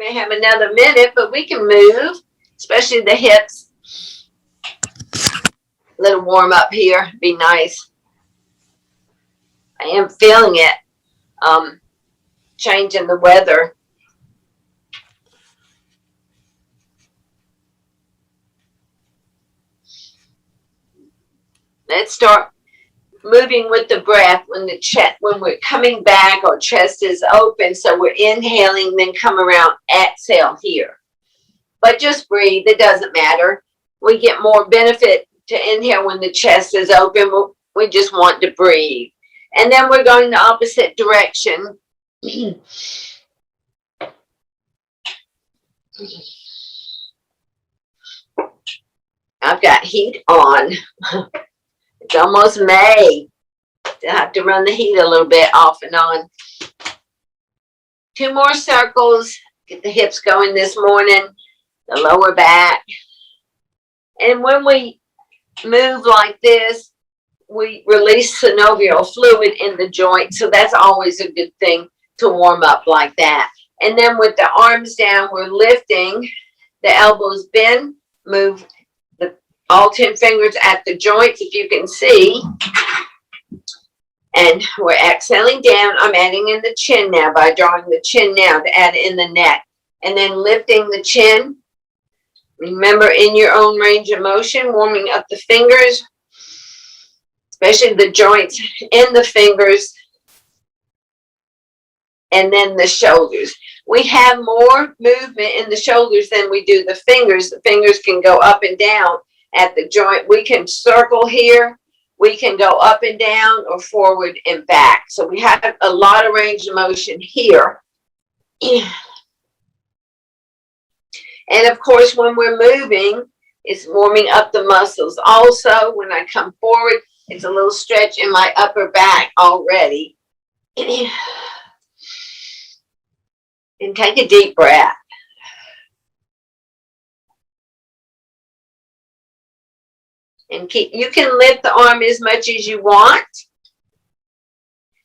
may have another minute, but we can move, especially the hips. A little warm up here, be nice. I am feeling it, changing the weather. Let's start moving with the breath when we're coming back, our chest is open, so we're inhaling, then come around, exhale here. But just breathe, it doesn't matter. We get more benefit to inhale when the chest is open. We just want to breathe. And then we're going the opposite direction. I've got heat on. It's almost May. I have to run the heat a little bit off and on. 2 more circles. Get the hips going this morning. The lower back. And when we move like this, we release synovial fluid in the joint. So that's always a good thing to warm up like that. And then with the arms down, we're lifting. The elbows bend. Move all 10 fingers at the joints, if you can see. And we're exhaling down. I'm adding in the chin now by drawing the chin now to add in the neck. And then lifting the chin. Remember, in your own range of motion, warming up the fingers, especially the joints in the fingers. And then the shoulders. We have more movement in the shoulders than we do the fingers. The fingers can go up and down at the joint. We can circle here. We can go up and down or forward and back. So we have a lot of range of motion here. And of course, when we're moving, it's warming up the muscles. Also, when I come forward, it's a little stretch in my upper back already. And take a deep breath. And you can lift the arm as much as you want.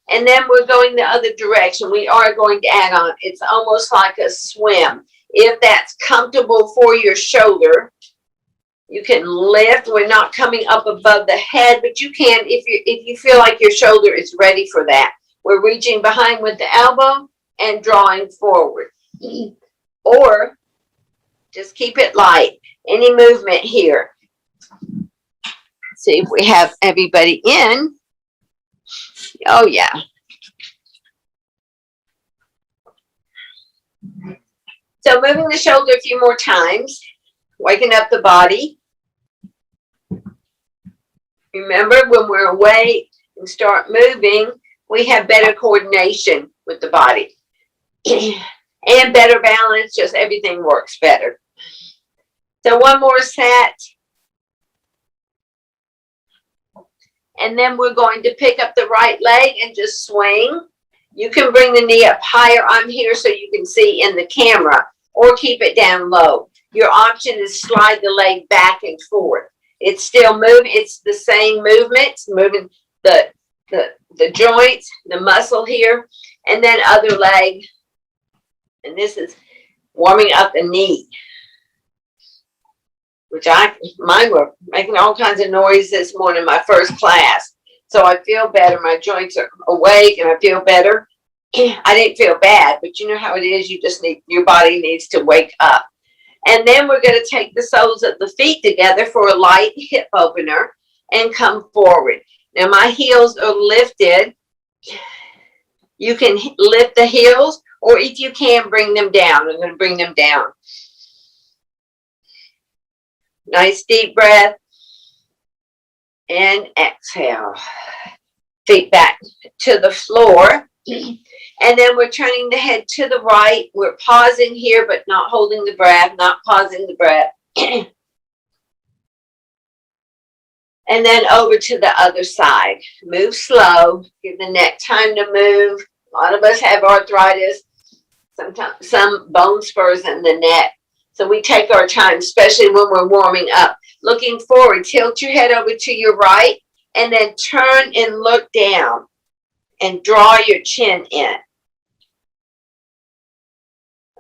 And then we're going the other direction. We are going to add on. It's almost like a swim. If that's comfortable for your shoulder, you can lift. We're not coming up above the head, but you can if you feel like your shoulder is ready for that. We're reaching behind with the elbow and drawing forward. Or just keep it light. Any movement here. See if we have everybody in. Oh, yeah. So moving the shoulder a few more times, waking up the body. Remember, when we're awake and start moving, we have better coordination with the body. And better balance, just everything works better. So one more set. And then we're going to pick up the right leg and just swing. You can bring the knee up higher. I'm here so you can see in the camera, or keep it down low. Your option is slide the leg back and forth. It's still moving. It's the same movement. It's moving the joints, the muscle here, and then other leg. And this is warming up the knee, which mine were making all kinds of noise this morning, my first class. So I feel better. My joints are awake and I feel better. I didn't feel bad, but you know how it is. Your body needs to wake up. And then we're going to take the soles of the feet together for a light hip opener and come forward. Now my heels are lifted. You can lift the heels, or if you can, bring them down. I'm going to bring them down. Nice deep breath. And exhale. Feet back to the floor. And then we're turning the head to the right. We're pausing here, but not holding the breath, not pausing the breath. And then over to the other side. Move slow. Give the neck time to move. A lot of us have arthritis. Sometimes some bone spurs in the neck. So we take our time, especially when we're warming up. Looking forward, tilt your head over to your right, and then turn and look down and draw your chin in.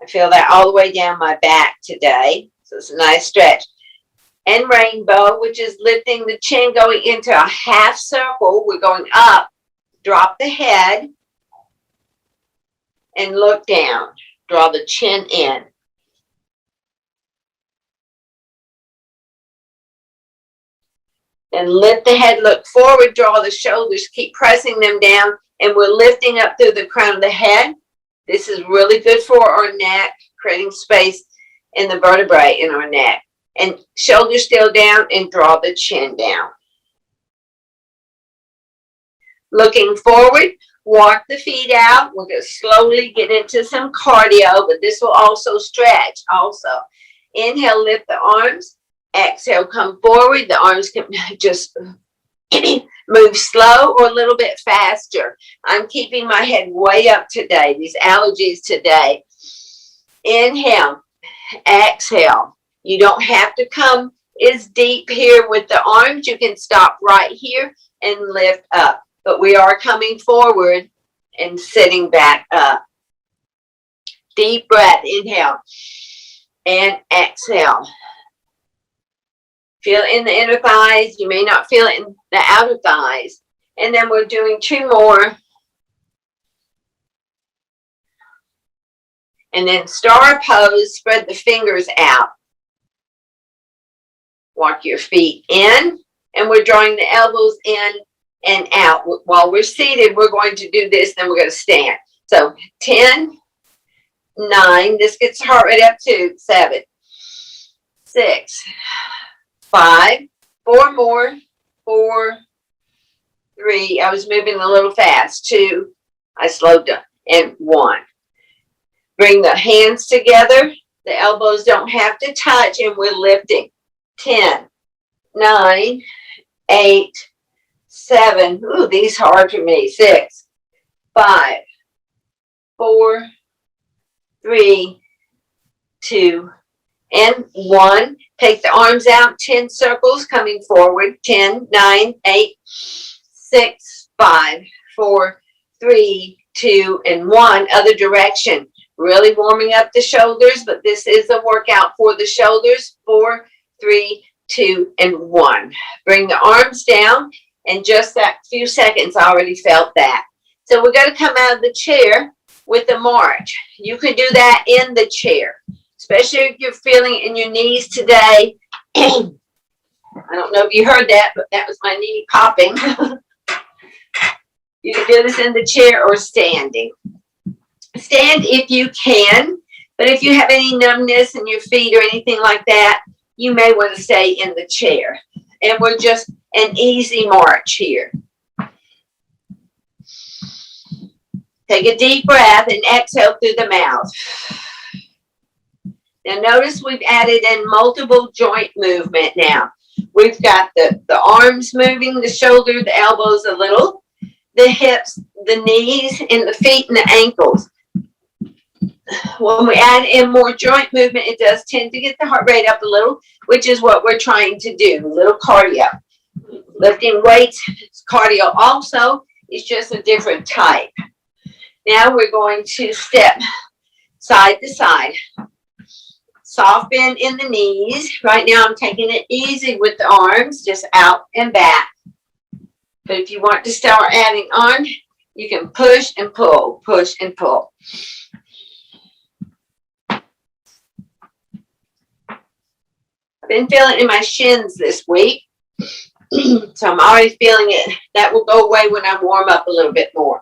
I feel that all the way down my back today. So it's a nice stretch. And rainbow, which is lifting the chin, going into a half circle. We're going up, drop the head, and look down. Draw the chin in. And lift the head, look forward, draw the shoulders, keep pressing them down, and we're lifting up through the crown of the head. This is really good for our neck, creating space in the vertebrae in our neck. And shoulders still down, and draw the chin down. Looking forward, walk the feet out. We're going to slowly get into some cardio, but this will also stretch also. Inhale, lift the arms. Exhale, come forward. The arms can just move slow or a little bit faster. I'm keeping my head way up today. These allergies today. Inhale, exhale. You don't have to come as deep here with the arms. You can stop right here and lift up. But we are coming forward and sitting back up. Deep breath. Inhale and exhale. Feel it in the inner thighs. You may not feel it in the outer thighs. And then we're doing 2 more. And then star pose, spread the fingers out. Walk your feet in. And we're drawing the elbows in and out. While we're seated, we're going to do this, then we're going to stand. So 10, 9. This gets the heart rate up to 7, 6, 5, 4 more, 4, 3. I was moving a little fast. 2, I slowed down, and 1. Bring the hands together. The elbows don't have to touch, and we're lifting. 10, 9, 8, 7. Ooh, these are hard for me. 6, 5, 4, 3, 2, and 1. Take the arms out, 10 circles coming forward. 10, 9, 8, 6, 5, 4, 3, 2, and 1. Other direction. Really warming up the shoulders, but this is a workout for the shoulders. 4, 3, 2, and 1. Bring the arms down, and just that few seconds, I already felt that. So we're going to come out of the chair with the march. You can do that in the chair, especially if you're feeling it in your knees today. I don't know if you heard that, but that was my knee popping. You can do this in the chair or standing. Stand if you can, but if you have any numbness in your feet or anything like that, you may want to stay in the chair. And we're just an easy march here. Take a deep breath and exhale through the mouth. Now notice we've added in multiple joint movement now. We've got the arms moving, the shoulder, the elbows a little, the hips, the knees, and the feet and the ankles. When we add in more joint movement, it does tend to get the heart rate up a little, which is what we're trying to do, a little cardio. Lifting weights, cardio also, is just a different type. Now we're going to step side to side. Soft bend in the knees. Right now I'm taking it easy with the arms, just out and back. But if you want to start adding on, you can push and pull, push and pull. I've been feeling it in my shins this week. So I'm already feeling it. That will go away when I warm up a little bit more.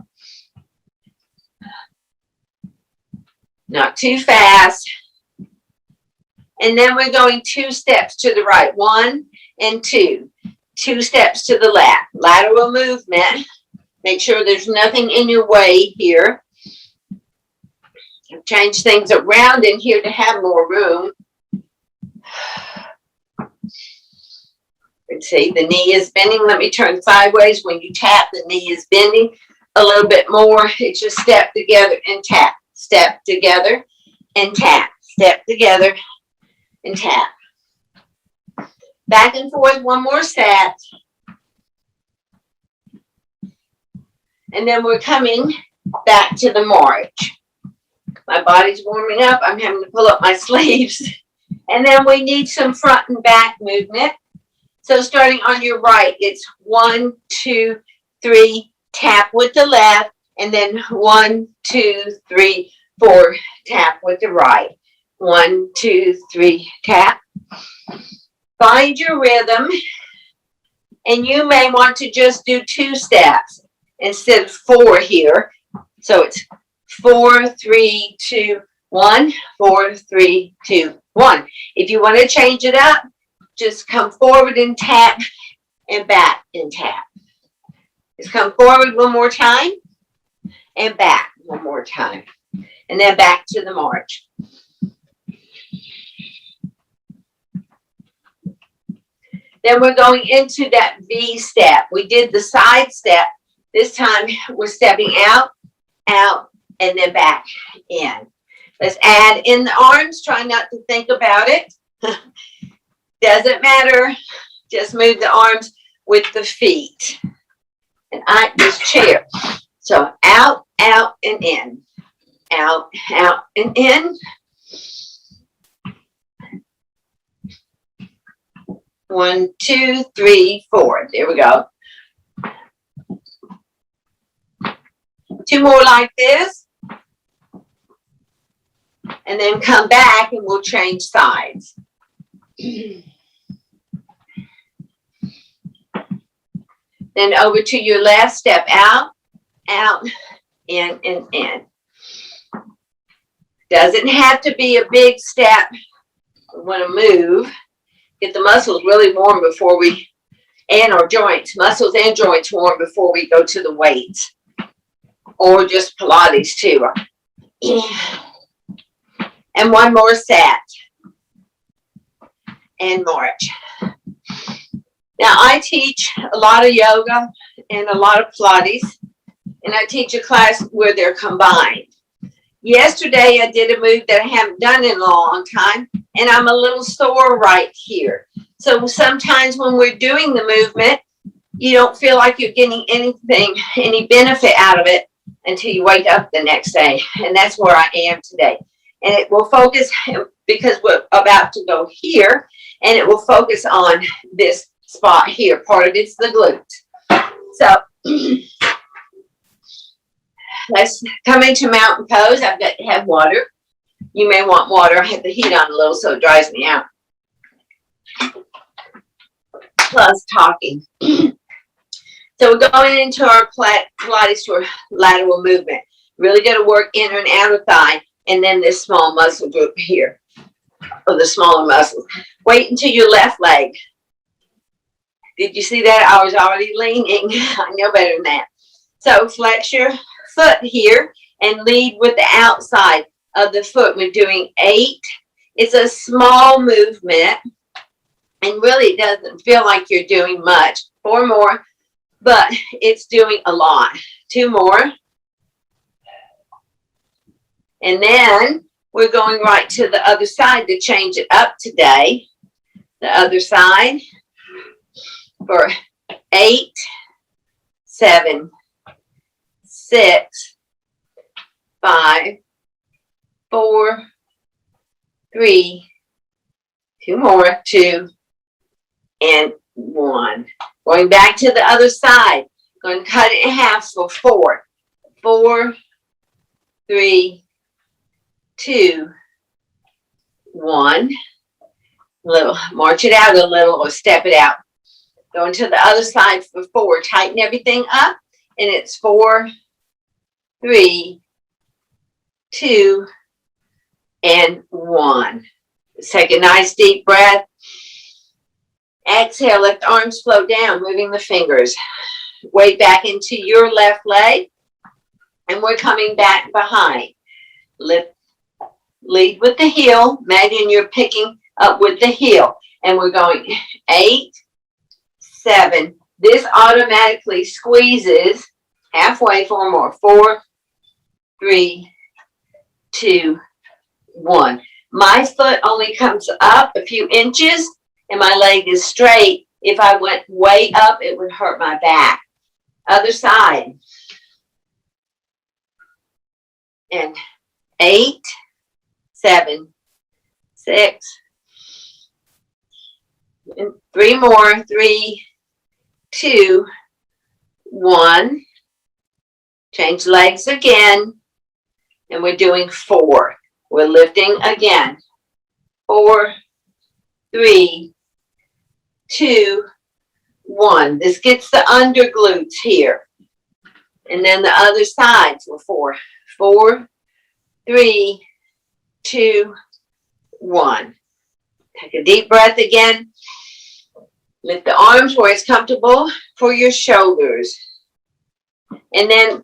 Not too fast. And then we're going 2 steps to the right. 1 and 2. 2 steps to the left. Lateral movement. Make sure there's nothing in your way here. I've changed things around in here to have more room. And see, the knee is bending. Let me turn sideways. When you tap, the knee is bending a little bit more. It's just step together and tap. Step together and tap. Step together and tap. Back and forth, 1 more set. And then we're coming back to the march. My body's warming up. I'm having to pull up my sleeves. And then we need some front and back movement. So starting on your right, it's 1, 2, 3, tap with the left, and then 1, 2, 3, 4, tap with the right. 1, 2, 3, tap. Find your rhythm, and you may want to just do 2 steps instead of 4 here. So it's 4, 3, 2, 1, 4, 3, 2, 1. If you want to change it up, just come forward and tap, and back and tap. Just come forward one more time, and back one more time. And then back to the march. Then we're going into that V step. We did the side step. This time we're stepping out, out, and then back in. Let's add in the arms. Try not to think about it. Doesn't matter. Just move the arms with the feet. And this chair. So out, out, and in. Out, out, and in. 1, 2, 3, 4. There we go. 2 more like this. And then come back and we'll change sides. Then over to your left, step out, out, in, and in. Doesn't have to be a big step. We want to move. Get the muscles really warm before we, and our joints, muscles and joints warm before we go to the weights. Or just Pilates too. And 1 more set. And march. Now I teach a lot of yoga and a lot of Pilates. And I teach a class where they're combined. Yesterday I did a move that I haven't done in a long time. And I'm a little sore right here. So sometimes when we're doing the movement, you don't feel like you're getting anything, any benefit out of it until you wake up the next day. And that's where I am today. And it will focus, because we're about to go here, and it will focus on this spot here. Part of it's the glutes. So let's come into mountain pose. I've got to have water. You may want water. I have the heat on a little so it dries me out. Plus talking. So we're going into our Pilates to our lateral movement. Really going to work inner and outer thigh, and then this small muscle group here, or the smaller muscles. Wait until your left leg. Did you see that? I was already leaning. I know better than that. So flex your foot here and lead with the outside of the foot. We're doing 8. It's a small movement, and really it doesn't feel like you're doing much. 4 more, but it's doing a lot. 2 more. And then we're going right to the other side to change it up today. The other side for 8, 7, 6, 5, 4, 3, 2 more, 2, and 1. Going back to the other side. Going to cut it in half for 4, 4, 3, 2, 1. Little, march it out a little or step it out. Going to the other side for 4. Tighten everything up, and it's 4, 3, 2, and 1. Take a nice deep breath. Exhale, let the arms float down, moving the fingers. Weight back into your left leg, and we're coming back behind. Lead with the heel. Imagine you're picking up with the heel, and we're going 8, 7. This automatically squeezes halfway. 4 more. 4, 3, 2, 1. My foot only comes up a few inches, and my leg is straight. If I went way up, it would hurt my back. Other side. And 8, 7, 6, and 3 more, 3, 2, 1. Change legs again, and we're doing 4. We're lifting again. 4, 3, 2, 1. This gets the under glutes here. And then the other sides were 4. 4, 3, 2, 1. Take a deep breath again. Lift the arms where it's comfortable for your shoulders. And then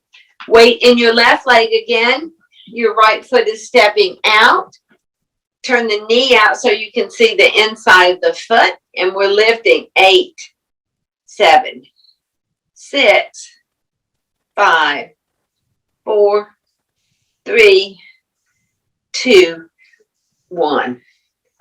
weight in your left leg again. Your right foot is stepping out. Turn the knee out so you can see the inside of the foot. And we're lifting 8, 7, 6, 5, 4, 3, 2, 1.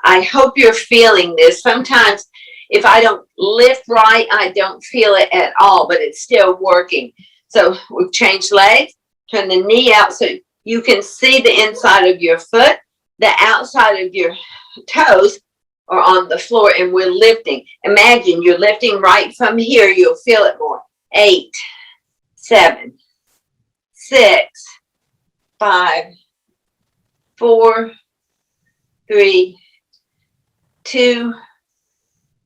I hope you're feeling this. Sometimes if I don't lift right, I don't feel it at all, but it's still working. So we've changed legs. Turn the knee out so you can see the inside of your foot. The outside of your toes are on the floor, and we're lifting. Imagine you're lifting right from here. You'll feel it more. 8, 7, 6, 5, 4, 3, 2,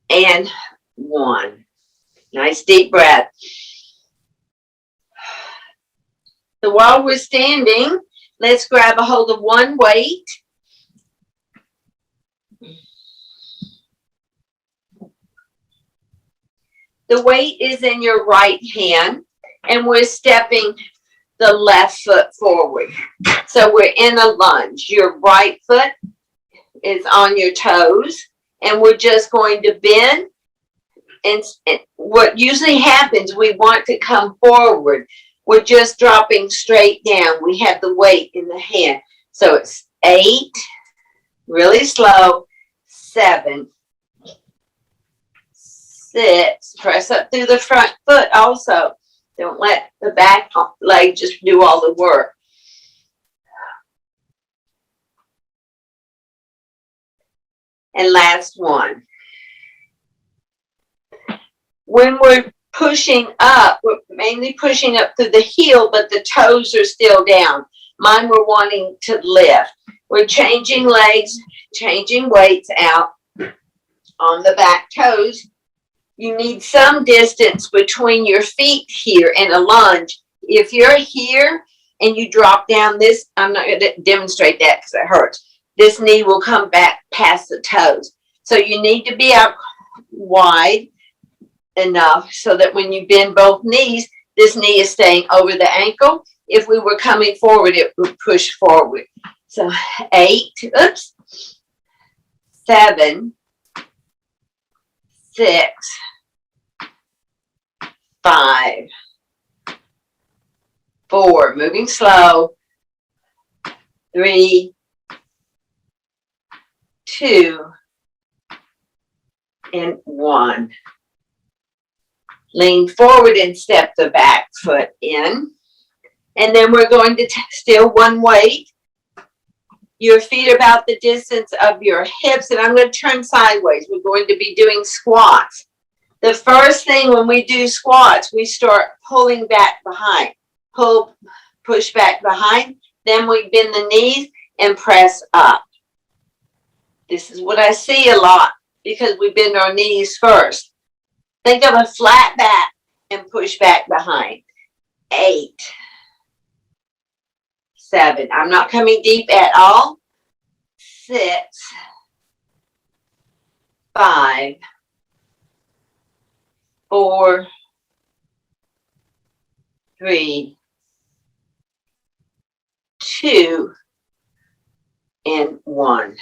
and 1. Nice deep breath. So while we're standing, let's grab a hold of one weight. The weight is in your right hand, and we're stepping the left foot forward. So we're in a lunge. Your right foot is on your toes, and we're just going to bend. And what usually happens, we want to come forward. We're just dropping straight down. We have the weight in the hand. So it's 8, really slow, 7, 6, press up through the front foot also. Don't let the back leg just do all the work. And last one. When we're pushing up, we're mainly pushing up through the heel, but the toes are still down. Mine we're wanting to lift. We're changing legs, changing weights out on the back toes. You need some distance between your feet here in a lunge. If you're here and you drop down this, I'm not going to demonstrate that because it hurts. This knee will come back past the toes. So you need to be out wide enough so that when you bend both knees, this knee is staying over the ankle. If we were coming forward, it would push forward. So 8, 7, 6, 5, 4, moving slow, 3, 2, and 1. Lean forward and step the back foot in. And then we're going to still one weight. Your feet are about the distance of your hips, and I'm going to turn sideways. We're going to be doing squats. The first thing when we do squats, we start pulling back behind. Pull, push back behind. Then we bend the knees and press up. This is what I see a lot because we bend our knees first. Think of a flat back and push back behind. 8, 7. I'm not coming deep at all. 6, 5, 4, 3, 2, and 1.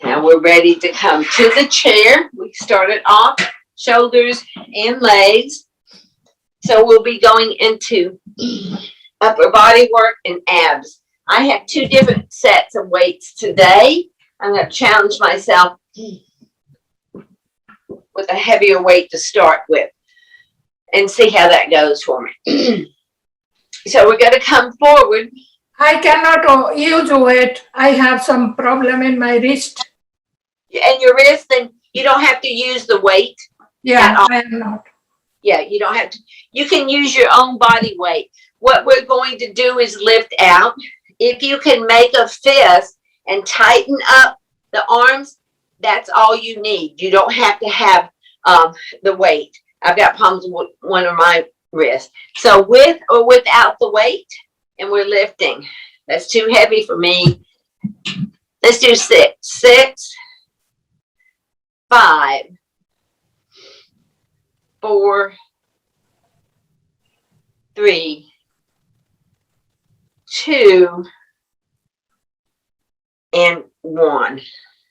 Now we're ready to come to the chair. We started off shoulders and legs. So we'll be going into upper body work and abs. I have 2 different sets of weights today. I'm going to challenge myself with a heavier weight to start with and see how that goes for me. So we're going to come forward I cannot use weight. I have some problem in my wrist. And your wrist, then you don't have to use the weight at Yeah, all. I am not. Yeah, you don't have to. You can use your own body weight. What we're going to do is lift out. If you can make a fist and tighten up the arms, that's all you need. You don't have to have the weight. I've got problems with one of my wrists. So with or without the weight, and we're lifting. That's too heavy for me. Let's do 6. 6, 5, 4, 3, 2, and 1.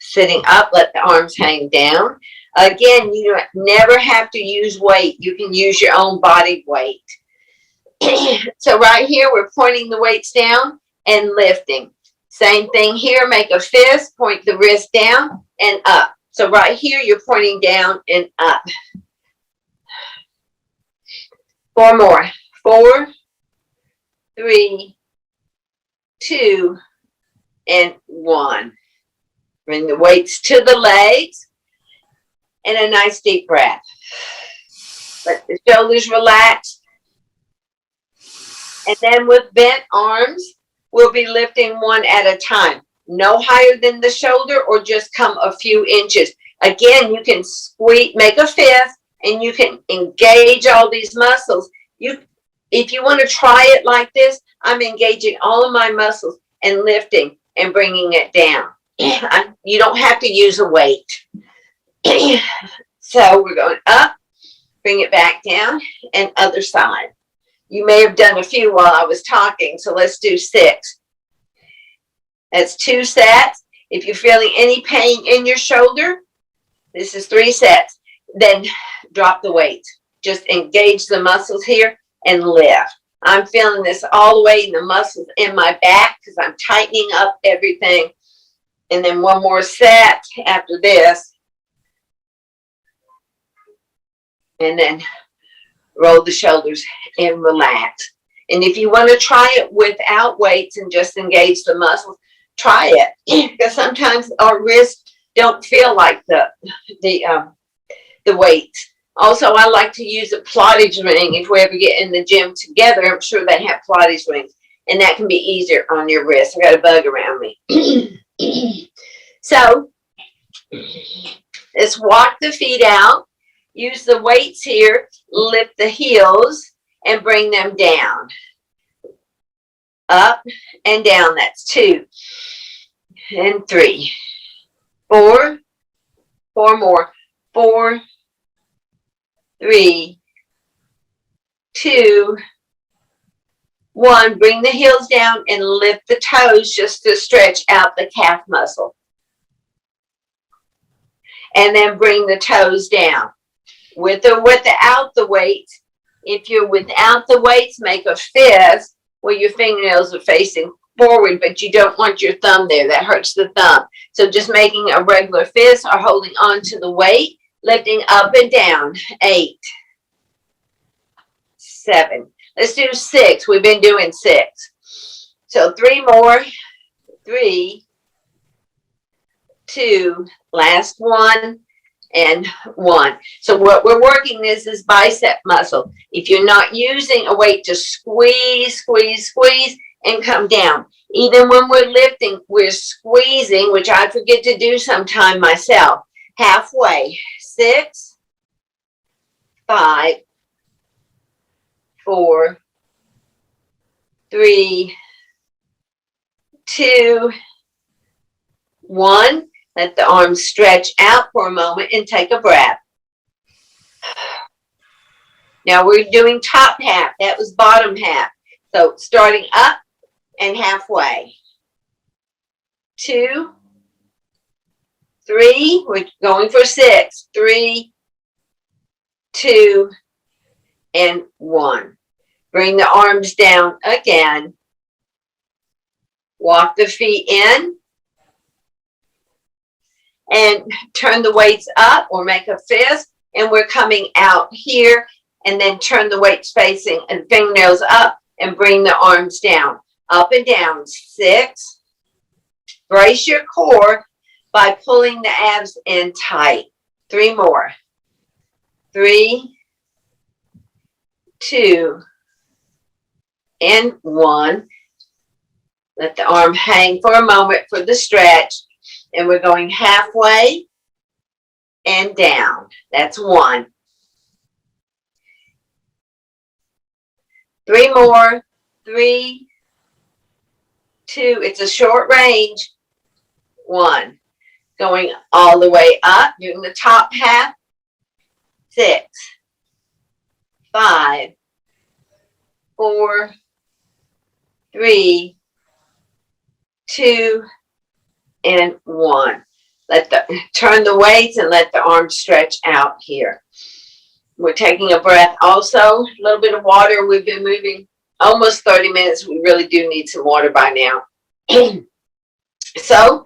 Sitting up, let the arms hang down. Again, you never have to use weight. You can use your own body weight. So right here, we're pointing the weights down and lifting. Same thing here, make a fist, point the wrist down and up. So right here, you're pointing down and up. 4 more. 4, 3, 2, and 1. Bring the weights to the legs and a nice deep breath. Let the shoulders relax. And then with bent arms, we'll be lifting one at a time. No higher than the shoulder or just come a few inches. Again, you can squeeze, make a fist, and you can engage all these muscles. If you want to try it like this, I'm engaging all of my muscles and lifting and bringing it down. You don't have to use a weight. So we're going up, bring it back down, and other side. You may have done a few while I was talking, so let's do 6. That's 2 sets. If you're feeling any pain in your shoulder, this is 3 sets. Then drop the weights. Just engage the muscles here and lift. I'm feeling this all the way in the muscles in my back because I'm tightening up everything. And then one more set after this. And then roll the shoulders and relax. And if you want to try it without weights and just engage the muscles, try it. Because sometimes our wrists don't feel like the weights. Also, I like to use a Pilates ring. If we ever get in the gym together, I'm sure they have Pilates rings. And that can be easier on your wrist. I got a bug around me. So, let's walk the feet out. Use the weights here, lift the heels, and bring them down. Up and down, that's 2. And 3. 4. 4 more. 4, 3, 2, 1. Bring the heels down and lift the toes just to stretch out the calf muscle. And then bring the toes down. With or without the weights. If you're without the weights, make a fist where your fingernails are facing forward, but you don't want your thumb there. That hurts the thumb. So just making a regular fist or holding on to the weight, lifting up and down. 8, 7. Let's do 6. We've been doing 6. So 3 more. 3, 2, last one. And 1. So what we're working is bicep muscle. If you're not using a weight, just squeeze, squeeze, squeeze, and come down. Even when we're lifting, we're squeezing, which I forget to do sometime myself. Halfway. 6, 5, 4, 3, 2, 1. Let the arms stretch out for a moment and take a breath. Now we're doing top half. That was bottom half. So starting up and halfway. 2, 3. We're going for 6. 3, 2, and 1. Bring the arms down again. Walk the feet in. And turn the weights up or make a fist, and we're coming out here, and then turn the weights facing and fingernails up and bring the arms down. up and down, 6. Brace your core by pulling the abs in tight. 3 more. 3, 2, and 1. Let the arm hang for a moment for the stretch. And we're going halfway and down. That's 1. 3 more. 3, 2. It's a short range. 1. Going all the way up, doing the top half. 6, 5, 4, 3, 2, and 1. Turn the weights and let the arms stretch out here. We're taking a breath also, a little bit of water. We've been moving almost 30 minutes. We really do need some water by now. So,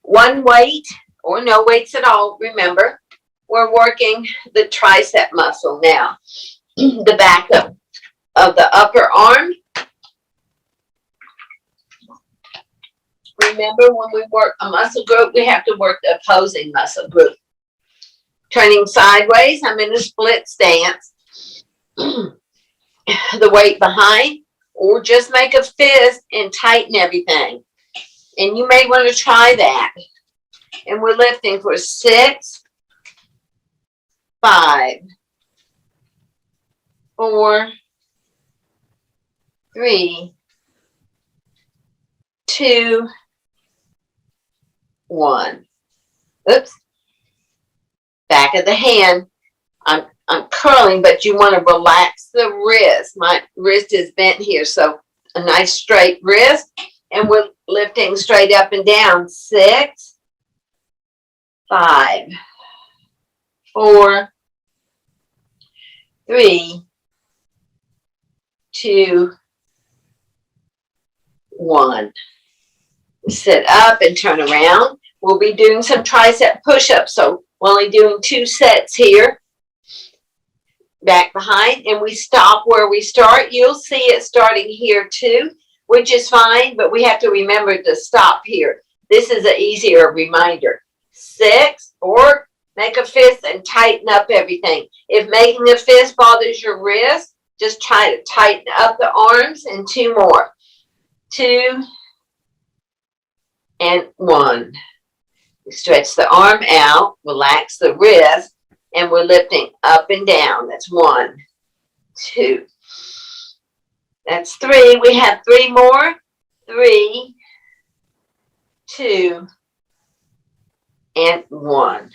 1 weight or no weights at all. Remember, we're working the tricep muscle now. The back of the upper arm. Remember, when we work a muscle group, we have to work the opposing muscle group. Turning sideways, I'm in a split stance. The weight behind, or just make a fist and tighten everything. And you may want to try that. And we're lifting for 6, 5, 4, 3, 2, 1. Oops. Back of the hand. I'm curling, but you want to relax the wrist. My wrist is bent here, so a nice straight wrist. And we're lifting straight up and down. 6, 5, 4, 3, 2, 1. Sit up and turn around. We'll be doing some tricep push-ups, so we're only doing 2 sets here. Back behind, and we stop where we start. You'll see it starting here too, which is fine, but we have to remember to stop here. This is an easier reminder. 6, or make a fist and tighten up everything. If making a fist bothers your wrist, just try to tighten up the arms. And 2 more. 2 and 1. Stretch the arm out, relax the wrist, and we're lifting up and down. That's 1, 2. That's 3. We have 3 more. 3, 2, and 1.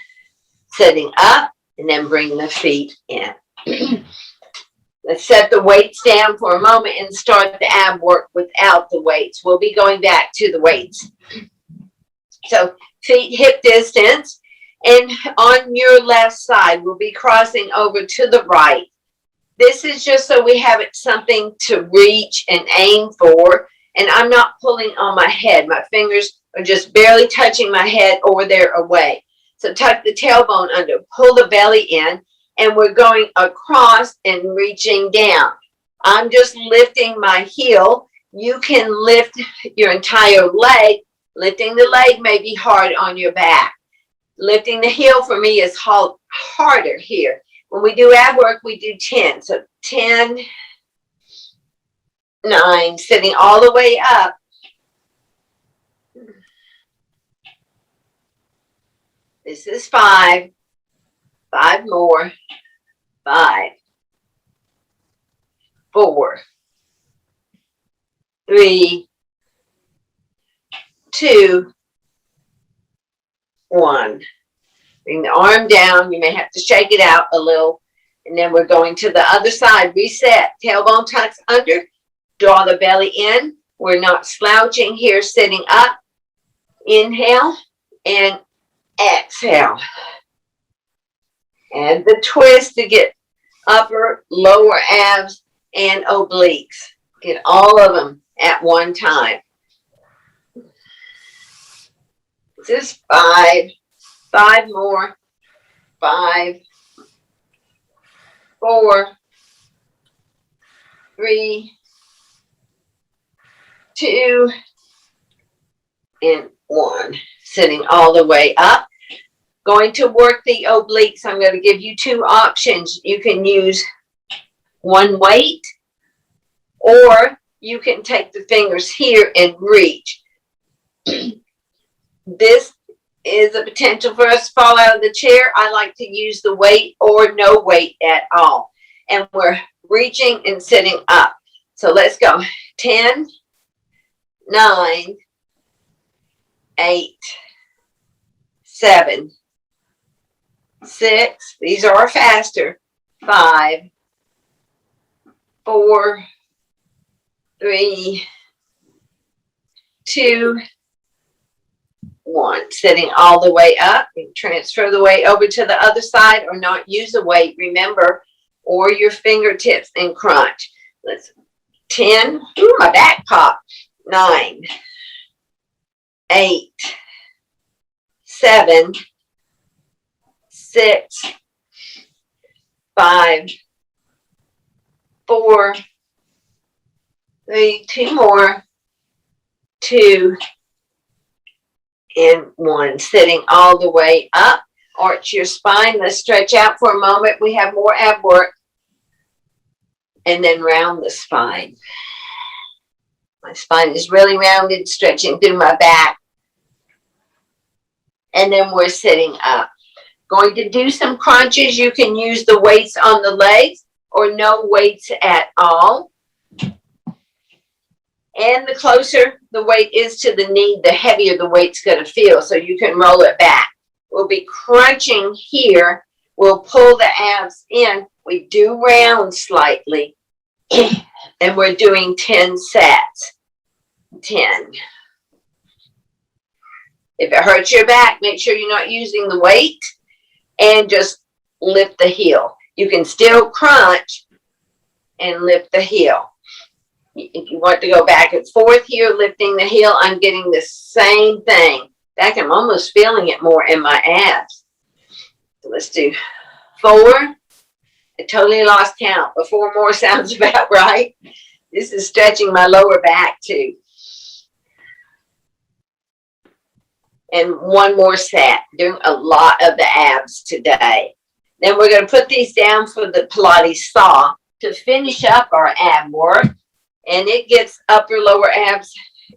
Sitting up, and then bring the feet in. Let's set the weights down for a moment and start the ab work without the weights. We'll be going back to the weights. So, feet hip distance. And on your left side, we'll be crossing over to the right. This is just so we have something to reach and aim for. And I'm not pulling on my head. My fingers are just barely touching my head, or they're away. So tuck the tailbone under, pull the belly in, and we're going across and reaching down. I'm just lifting my heel. You can lift your entire leg. Lifting the leg may be hard on your back. Lifting the heel for me is harder here. When we do ab work, we do 10. So 10, 9, sitting all the way up. This is 5. 5 more. 5, 4, 3, 2, 1. Bring the arm down. You may have to shake it out a little. And then we're going to the other side. Reset. Tailbone tucks under. Draw the belly in. We're not slouching here, sitting up. Inhale and exhale. And the twist to get upper, lower abs, and obliques. Get all of them at one time. This is 5. 5 more. 5, 4, 3, 2, and 1. Sitting all the way up. Going to work the obliques. I'm going to give you 2 options. You can use one weight, or you can take the fingers here and reach. This is a potential for us to fall out of the chair. I like to use the weight or no weight at all. And we're reaching and sitting up. So let's go. 10, 9, 8, 7, 6. These are faster. 5, 4, 3, 2, 1. Sitting all the way up. And transfer the weight over to the other side, or not use the weight, remember, or your fingertips and crunch. Let's 10. Ooh, my back popped. 9, 8, 7, 6, 5, 4, 3, 2 more, 2, and 1. Sitting all the way up. Arch your spine. Let's stretch out for a moment. We have more ab work. And then round the spine. My spine is really rounded, stretching through my back. And then we're sitting up. Going to do some crunches. You can use the weights on the legs or no weights at all. And the closer the weight is to the knee, the heavier the weight's going to feel. So you can roll it back. We'll be crunching here. We'll pull the abs in. We do round slightly. And we're doing 10 sets. 10. If it hurts your back, make sure you're not using the weight. And just lift the heel. You can still crunch and lift the heel. If you want to go back and forth here, lifting the heel, I'm getting the same thing. In fact, I'm almost feeling it more in my abs. So let's do 4. I totally lost count, but 4 more sounds about right. This is stretching my lower back too. And 1 more set. Doing a lot of the abs today. Then we're going to put these down for the Pilates saw to finish up our ab work. And it gets upper, lower abs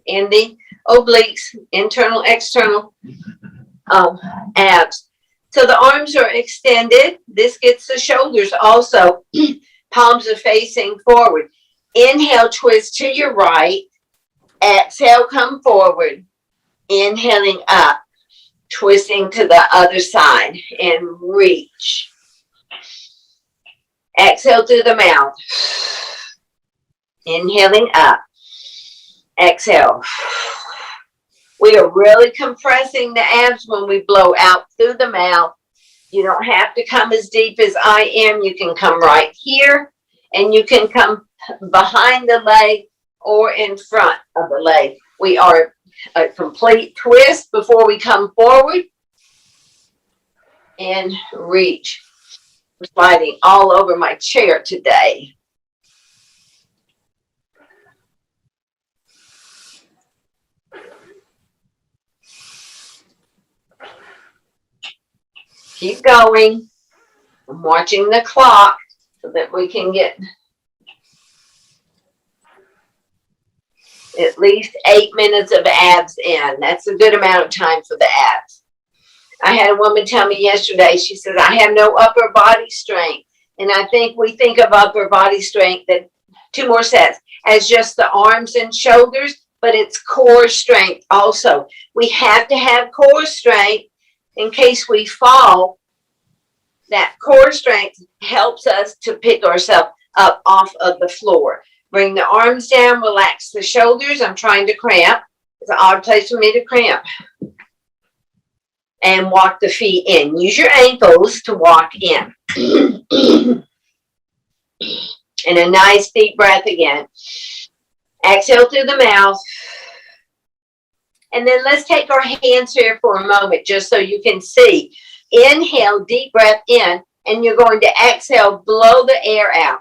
and the obliques, internal, external abs. So the arms are extended. This gets the shoulders also. Palms are facing forward. Inhale, twist to your right. Exhale, come forward. Inhaling up. Twisting to the other side and reach. Exhale through the mouth. Inhaling up. Exhale. We are really compressing the abs when we blow out through the mouth. You don't have to come as deep as I am. You can come right here, and you can come behind the leg or in front of the leg. We are a complete twist before we come forward and reach. I'm sliding all over my chair today. Keep going. I'm watching the clock so that we can get at least 8 minutes of abs in. That's a good amount of time for the abs. I had a woman tell me yesterday, she said, I have no upper body strength. And I think we think of upper body strength, that 2 more sets, as just the arms and shoulders, but it's core strength also. We have to have core strength in case we fall. That core strength helps us to pick ourselves up off of the floor. Bring the arms down, relax the shoulders. I'm trying to cramp. It's an odd place for me to cramp. And walk the feet in. Use your ankles to walk in. And a nice deep breath again. Exhale through the mouth. And then let's take our hands here for a moment just so you can see. Inhale, deep breath in, and you're going to exhale, blow the air out.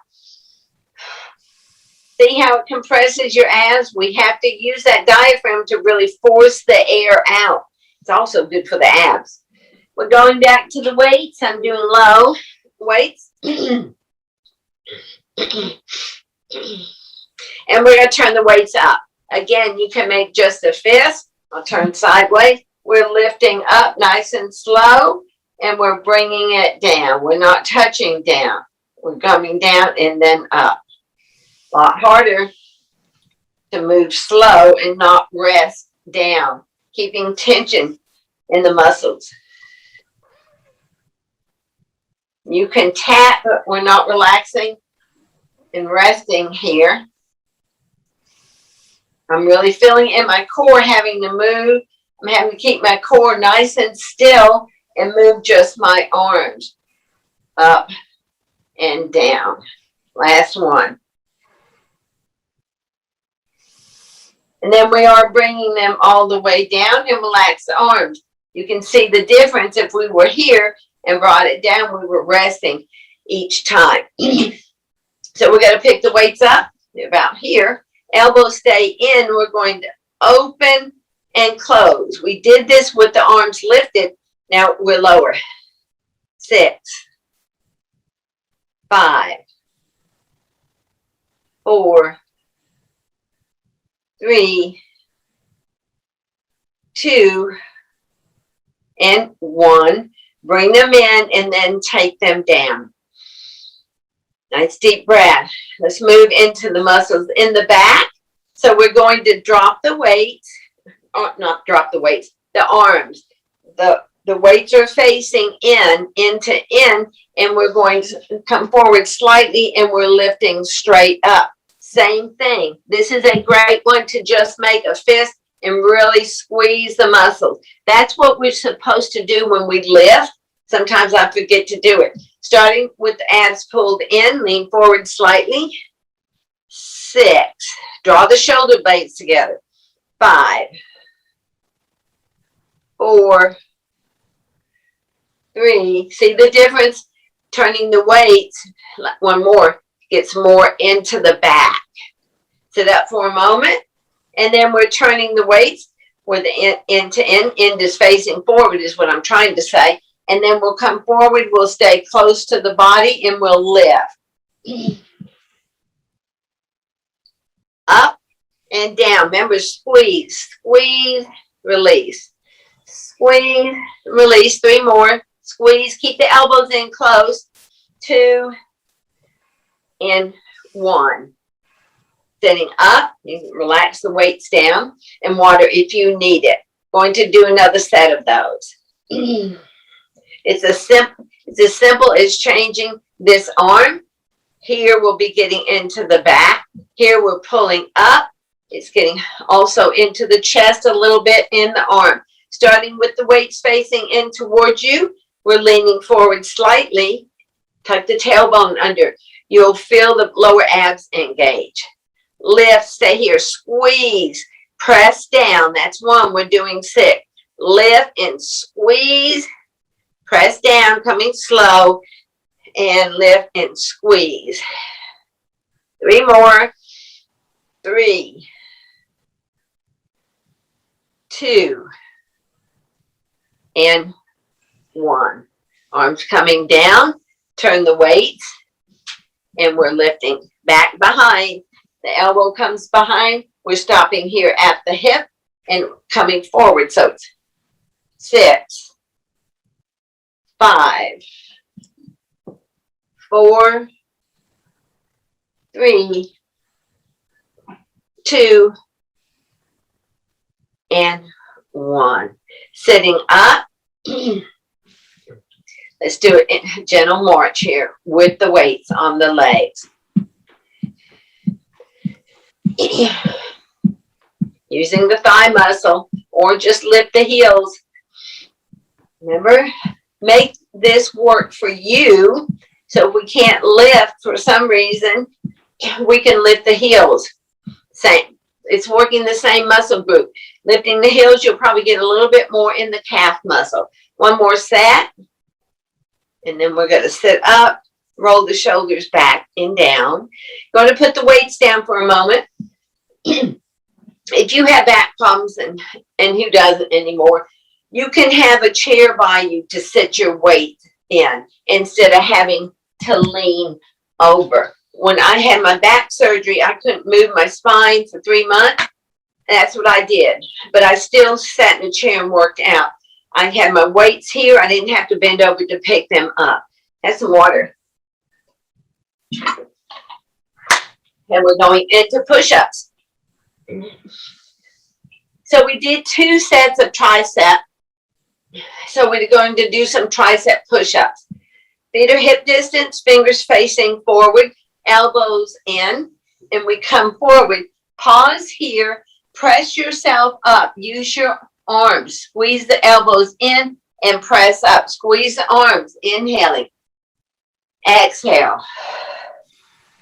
See how it compresses your abs? We have to use that diaphragm to really force the air out. It's also good for the abs. We're going back to the weights. I'm doing low weights. And we're going to turn the weights up. Again, you can make just a fist. I'll turn sideways. We're lifting up nice and slow, and we're bringing it down. We're not touching down. We're coming down and then up. A lot harder to move slow and not rest down, keeping tension in the muscles. You can tap, but we're not relaxing and resting here. I'm really feeling in my core having to move. I'm having to keep my core nice and still and move just my arms up and down. Last one. And then we are bringing them all the way down and relax the arms. You can see the difference. If we were here and brought it down, we were resting each time. So we're going to pick the weights up about here. Elbows stay in. We're going to open and close. We did this with the arms lifted. Now we're lower. 6, 5, 4, 3, 2, and 1. Bring them in and then take them down. Nice deep breath. Let's move into the muscles in the back. So we're going to drop the weights. Not drop the weights. The arms. The weights are facing in, and we're going to come forward slightly, and we're lifting straight up. Same thing. This is a great one to just make a fist and really squeeze the muscles. That's what we're supposed to do when we lift. Sometimes I forget to do it. Starting with the abs pulled in, lean forward slightly. 6. Draw the shoulder blades together. 5, 4, 3. See the difference? Turning the weights, one more, gets more into the back. Sit up for a moment, and then we're turning the weights where the end to end is facing forward is what I'm trying to say. And then we'll come forward, we'll stay close to the body, and we'll lift. Up and down. Remember, squeeze, squeeze, release. Squeeze, release. 3 more. Squeeze, keep the elbows in close. 2 and 1. Sitting up, you can relax the weights down, and water if you need it. Going to do another set of those. It's as simple as changing this arm. Here we'll be getting into the back. Here we're pulling up. It's getting also into the chest a little bit in the arm. Starting with the weights facing in towards you, we're leaning forward slightly. Tuck the tailbone under. You'll feel the lower abs engage. Lift, stay here, squeeze, press down. That's 1. We're doing 6. Lift and squeeze. Press down, coming slow, and lift and squeeze. 3 more. 3, 2, and 1. Arms coming down. Turn the weights, and we're lifting back behind. The elbow comes behind. We're stopping here at the hip and coming forward. So it's 6, 5, 4, 3, 2, and 1. Sitting up. Let's do it in a gentle march here with the weights on the legs. Using the thigh muscle, or just lift the heels. Remember, make this work for you. So if we can't lift for some reason, we can lift the heels. Same. It's working the same muscle group. Lifting the heels, you'll probably get a little bit more in the calf muscle. 1 more set. And then we're going to sit up, roll the shoulders back, and down. Going to put the weights down for a moment. If you have back problems, and who doesn't anymore, you can have a chair by you to sit your weight in instead of having to lean over. When I had my back surgery, I couldn't move my spine for 3 months. That's what I did. But I still sat in a chair and worked out. I had my weights here. I didn't have to bend over to pick them up. That's some water. And we're going into push-ups. So we did 2 sets of tricep. So we're going to do some tricep push-ups. Feet are hip distance, fingers facing forward, elbows in, and we come forward. Pause here, press yourself up, use your arms, squeeze the elbows in and press up. Squeeze the arms, inhaling. Exhale.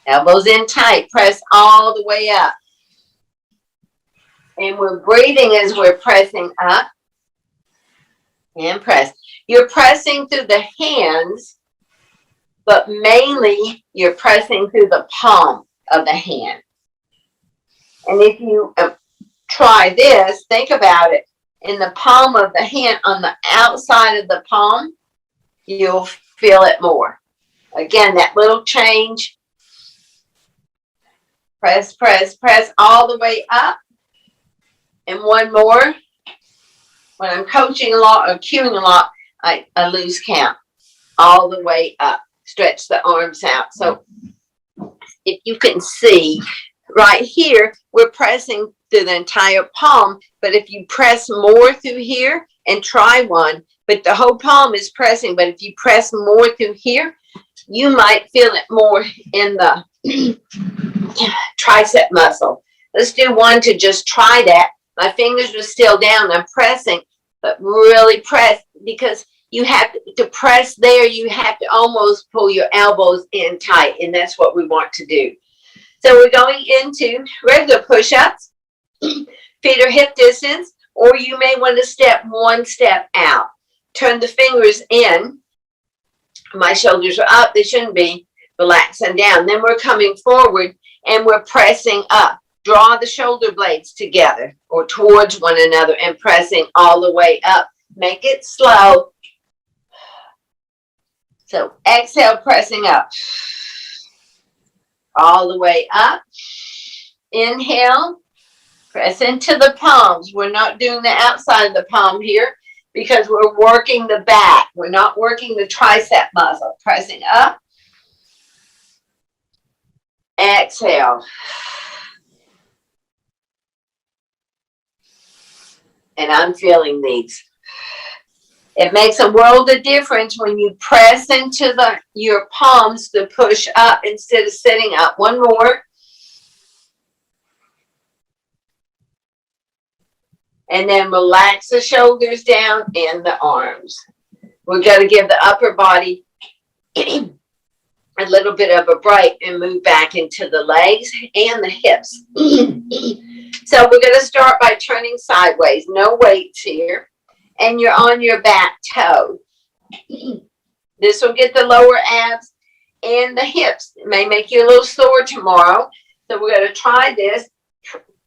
Elbows in tight, press all the way up. And we're breathing as we're pressing up and press. You're pressing through the hands, but mainly you're pressing through the palm of the hand. And if you try this, think about it. In the palm of the hand, on the outside of the palm, you'll feel it more. Again, that little change. Press, press, press all the way up. And one more. When I'm coaching a lot or cueing a lot, I lose count. All the way up. Stretch the arms out. So if you can see right here, we're pressing through the entire palm. But if you press more through here and try one, but the whole palm is pressing. But if you press more through here, you might feel it more in the tricep muscle. Let's do one to just try that. My fingers are still down. I'm pressing, but really press, because you have to press there. You have to almost pull your elbows in tight, and that's what we want to do. So we're going into regular push-ups. Feet are hip distance, or you may want to step one step out. Turn the fingers in. My shoulders are up. They shouldn't be. Relax and down. Then we're coming forward and we're pressing up. Draw the shoulder blades together or towards one another and pressing all the way up. Make it slow. So exhale, pressing up. All the way up. Inhale. Press into the palms. We're not doing the outside of the palm here because we're working the back. We're not working the tricep muscle. Pressing up. Exhale. And I'm feeling these. It makes a world of difference when you press into your palms to push up instead of sitting up. One more. And then relax the shoulders down and the arms. We're going to give the upper body a little bit of a break and move back into the legs and the hips. So we're going to start by turning sideways. No weights here. And you're on your back toe. This will get the lower abs and the hips. It may make you a little sore tomorrow. So we're going to try this.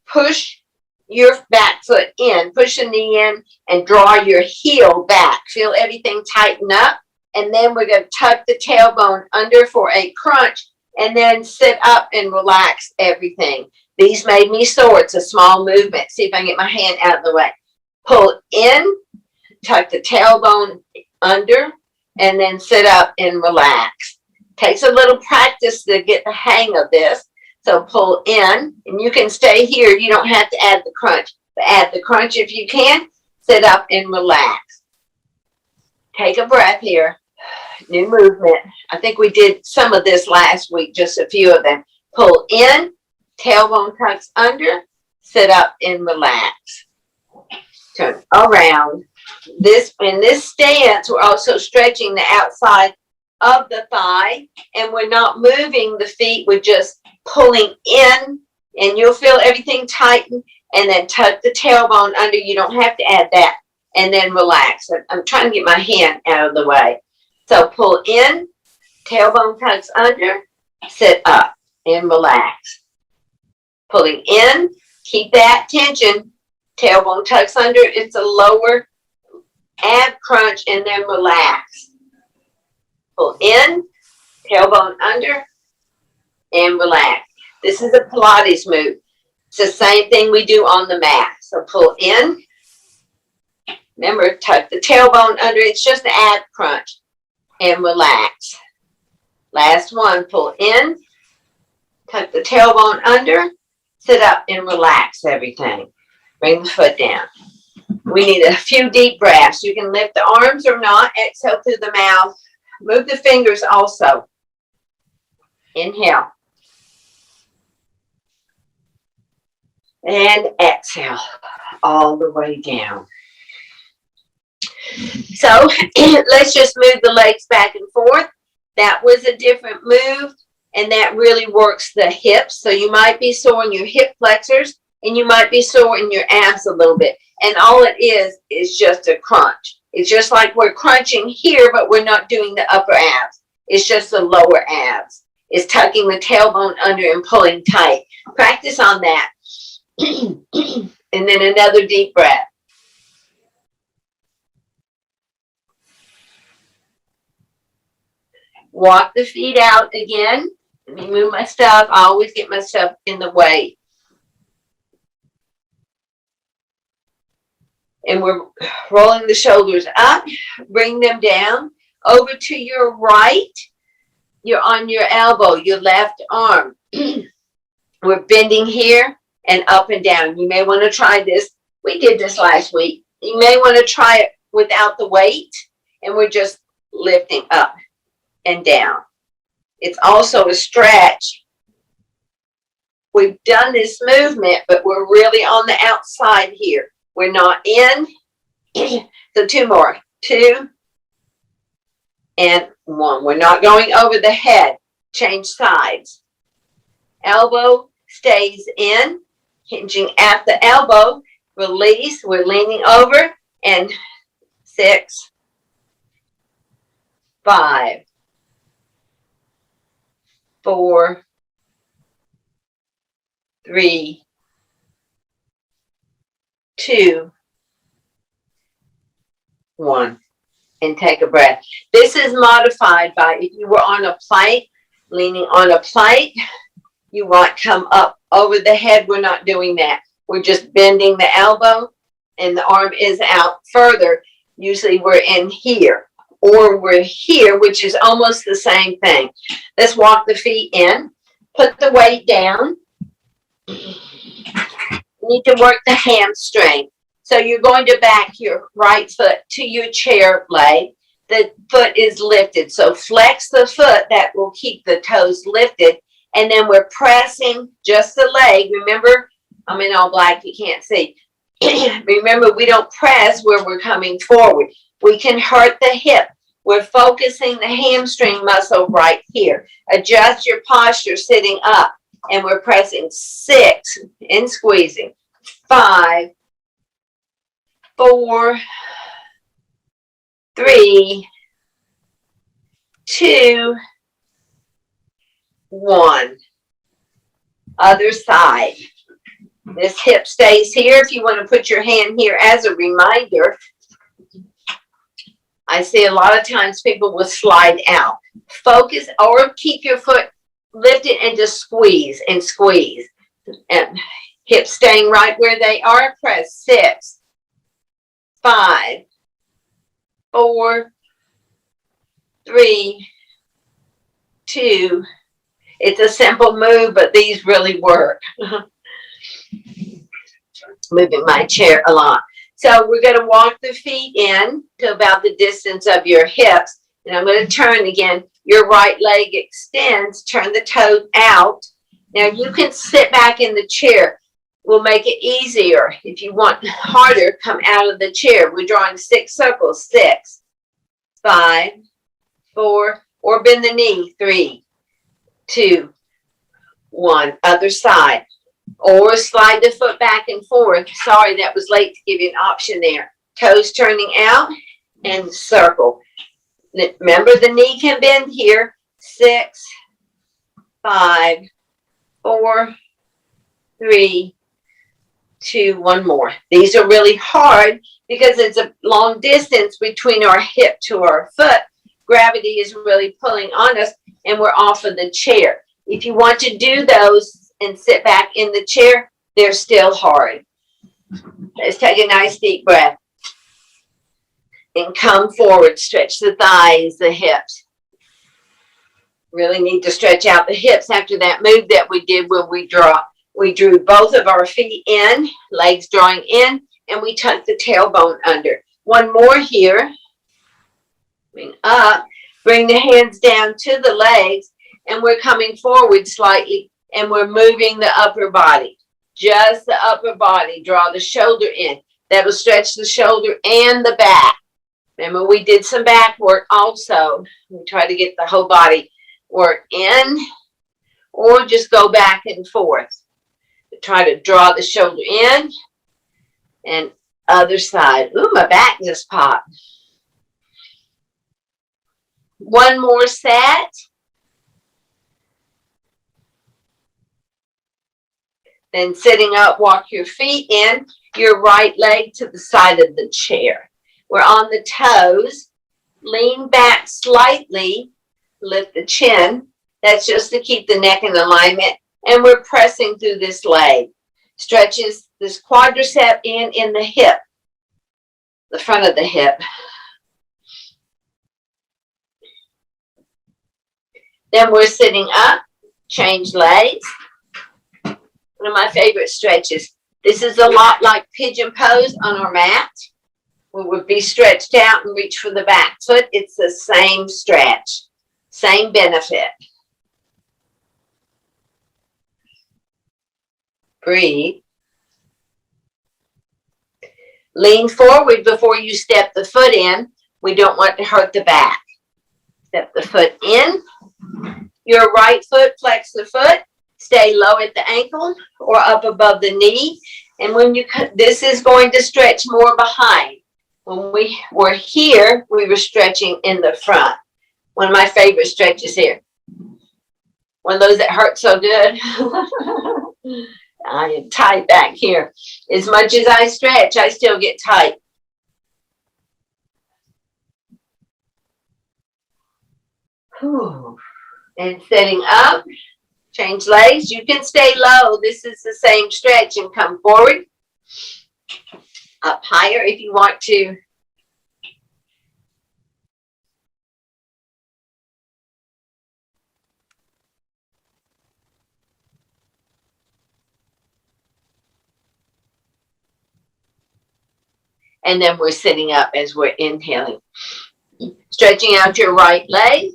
Push your back foot in. Push the knee in and draw your heel back. Feel everything tighten up. And then we're going to tuck the tailbone under for a crunch. And then sit up and relax everything. These made me sore. It's a small movement. See if I can get my hand out of the way. Pull in, tuck the tailbone under, and then sit up and relax. Takes a little practice to get the hang of this. So pull in, and you can stay here. You don't have to add the crunch. But add the crunch if you can. Sit up and relax. Take a breath here. New movement. I think we did some of this last week, just a few of them. Pull in, tailbone tucks under, sit up and relax. Turn around. In this stance, we're also stretching the outside of the thigh, and we're not moving the feet. We're just pulling in, and you'll feel everything tighten, and then tuck the tailbone under. You don't have to add that, and then relax. I'm trying to get my hand out of the way. So pull in, tailbone tucks under, sit up and relax. Pulling in, keep that tension. Tailbone tucks under, it's a lower ab crunch, and then relax. Pull in, tailbone under, and relax. This is a Pilates move. It's the same thing we do on the mat. So pull in. Remember, tuck the tailbone under. It's just an ab crunch. And relax. Last one, pull in. Tuck the tailbone under. Sit up and relax everything. Bring the foot down. We need a few deep breaths. You can lift the arms or not. Exhale through the mouth. Move the fingers also. Inhale. And exhale all the way down. So let's just move the legs back and forth. That was a different move, and that really works the hips. So you might be sore in your hip flexors, and you might be sore in your abs a little bit. And all it is just a crunch. It's just like we're crunching here, but we're not doing the upper abs. It's just the lower abs. It's tucking the tailbone under and pulling tight. Practice on that. And then another deep breath. Walk the feet out again. Let me move my stuff. I always get my stuff in the way. And we're rolling the shoulders up. Bring them down. Over to your right. You're on your elbow, your left arm. We're bending here and up and down. You may want to try this. We did this last week. You may want to try it without the weight, and we're just lifting up and down. It's also a stretch. We've done this movement, but we're really on the outside here. We're not in. So two more. 2 and 1. We're not going over the head. Change sides. Elbow stays in, hinging at the elbow. Release. We're leaning over. And 6, 5, 4, 3, 2, 1. And take a breath. This is modified by if you were on a plate, leaning on a plate, you might come up over the head. We're not doing that. We're just bending the elbow and the arm is out further. Usually we're in here or we're here, which is almost the same thing. Let's walk the feet in. Put the weight down. You need to work the hamstring. So you're going to back your right foot to your chair leg. The foot is lifted. So flex the foot. That will keep the toes lifted. And then we're pressing just the leg. Remember, I'm in all black. You can't see. Remember, we don't press where we're coming forward. We can hurt the hip. We're focusing the hamstring muscle right here. Adjust your posture sitting up. And we're pressing 6 and squeezing. 5, 4, 3, 2, 1. Other side. This hip stays here. If you want to put your hand here as a reminder, I see a lot of times people will slide out. Focus or keep your foot lifted and just squeeze and squeeze. And hips staying right where they are. Press 6, 5, 4, 3, 2. It's a simple move, but these really work. Moving my chair a lot. So we're going to walk the feet in to about the distance of your hips. And I'm going to turn again. Your right leg extends. Turn the toes out. Now you can sit back in the chair. We'll make it easier. If you want harder, come out of the chair. We're drawing 6 circles. 6, 5, 4, or bend the knee. 3, 2, 1. Other side. Or slide the foot back and forth. Sorry, that was late to give you an option there. Toes turning out and circle. Remember, the knee can bend here. 6, 5, 4, 3, 2, 1 more. These are really hard because it's a long distance between our hip to our foot. Gravity is really pulling on us and we're off of the chair. If you want to do those and sit back in the chair, they're still hard. Let's take a nice deep breath. And come forward, stretch the thighs, the hips. Really need to stretch out the hips after that move that we did when we drew both of our feet in, legs drawing in, and we tucked the tailbone under. One more here. Bring up, bring the hands down to the legs, and we're coming forward slightly, and we're moving the upper body. Just the upper body. Draw the shoulder in. That'll stretch the shoulder and the back. Remember, we did some back work also. We try to get the whole body work in, or just go back and forth. Try to draw the shoulder in, and other side. Ooh, my back just popped. One more set. Then sitting up, walk your feet in, your right leg to the side of the chair. We're on the toes. Lean back slightly. Lift the chin. That's just to keep the neck in alignment. And we're pressing through this leg. Stretches this quadricep in the hip. The front of the hip. Then we're sitting up. Change legs. One of my favorite stretches. This is a lot like pigeon pose on our mat. We would be stretched out and reach for the back foot. It's the same stretch, same benefit. Breathe. Lean forward before you step the foot in. We don't want to hurt the back. Step the foot in. Your right foot, flex the foot. Stay low at the ankle or up above the knee. And when you cut, this is going to stretch more behind. When we were here, we were stretching in the front. One of my favorite stretches here. One of those that hurt so good. I am tight back here. As much as I stretch, I still get tight. Whew. And sitting up, change legs. You can stay low. This is the same stretch and come forward. Up higher if you want to. And then we're sitting up as we're inhaling. Stretching out your right leg.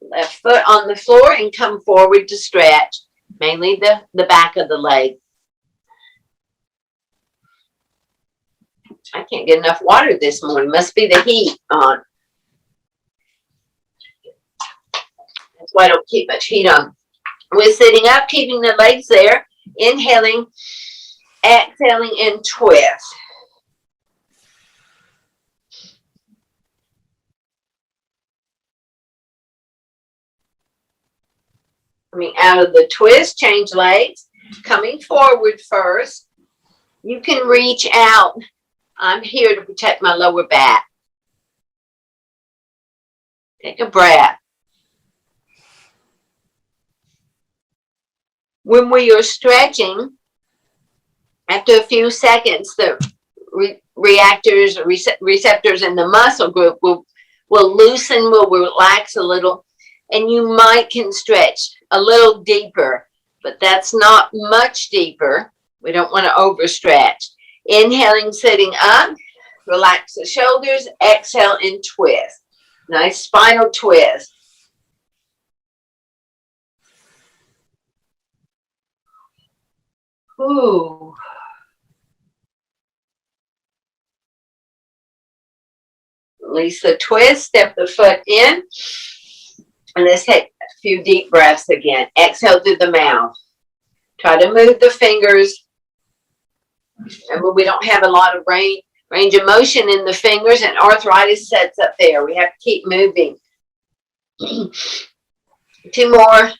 Left foot on the floor and come forward to stretch. Mainly the back of the leg. I can't get enough water this morning. Must be the heat on. That's why I don't keep much heat on. We're sitting up, keeping the legs there. Inhaling, exhaling, and twist. Coming out of the twist, change legs. Coming forward first. You can reach out. I'm here to protect my lower back. Take a breath. When we are stretching, after a few seconds, the receptors in the muscle group will loosen, will relax a little, and you can stretch a little deeper, but that's not much deeper. We don't want to overstretch. Inhaling, sitting up, relax the shoulders, exhale and twist. Nice spinal twist. Ooh. Release the twist, step the foot in, and let's take a few deep breaths again. Exhale through the mouth. Try to move the fingers. Remember, we don't have a lot of range of motion in the fingers, and arthritis sets up there. We have to keep moving. 2 more.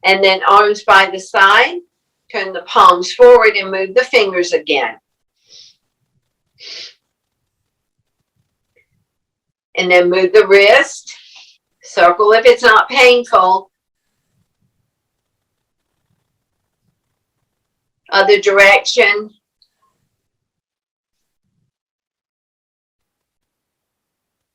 And then arms by the side. Turn the palms forward and move the fingers again. And then move the wrist. Circle if it's not painful. Other direction.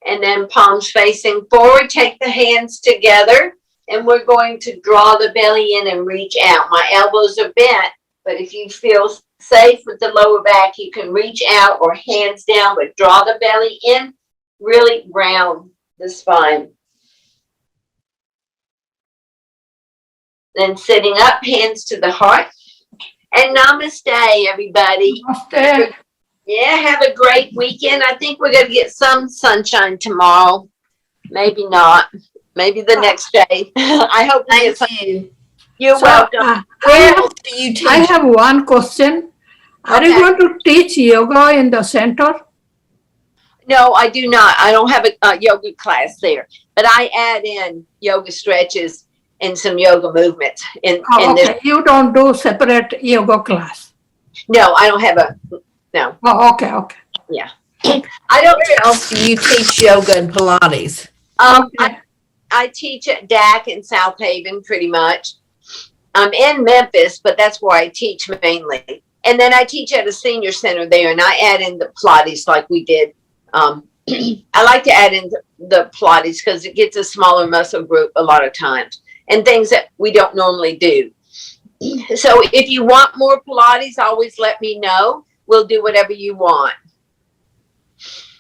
And then palms facing forward. Take the hands together. And we're going to draw the belly in and reach out. My elbows are bent, but if you feel safe with the lower back, you can reach out or hands down, but draw the belly in, really round the spine. Then sitting up, hands to the heart. And namaste, everybody. Namaste. Yeah, have a great weekend. I think we're going to get some sunshine tomorrow. Maybe not. Maybe the next day. I hope we get some. Thank you. You're So, welcome. Where else do you teach? I have one question. Are you Okay. going to teach yoga in the center? No, I do not. I don't have a yoga class there, but I add in yoga stretches and some yoga movements in Oh, this. okay. You don't do separate yoga class. No, I don't have a, no. Oh, okay, okay. I don't, Where else do you teach yoga and Pilates? Okay. I teach at DAC in South Haven pretty much. I'm in Memphis, but that's where I teach mainly. And then I teach at a senior center there, and I add in the Pilates like we did. I like to add in the Pilates because it gets a smaller muscle group a lot of times and things that we don't normally do. So if you want more Pilates, always let me know. We'll do whatever you want.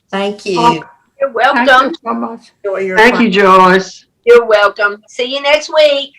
Thank you. Okay. You're Thank welcome. you so much. Enjoy your Thank you, Joyce. You're welcome. See you next week.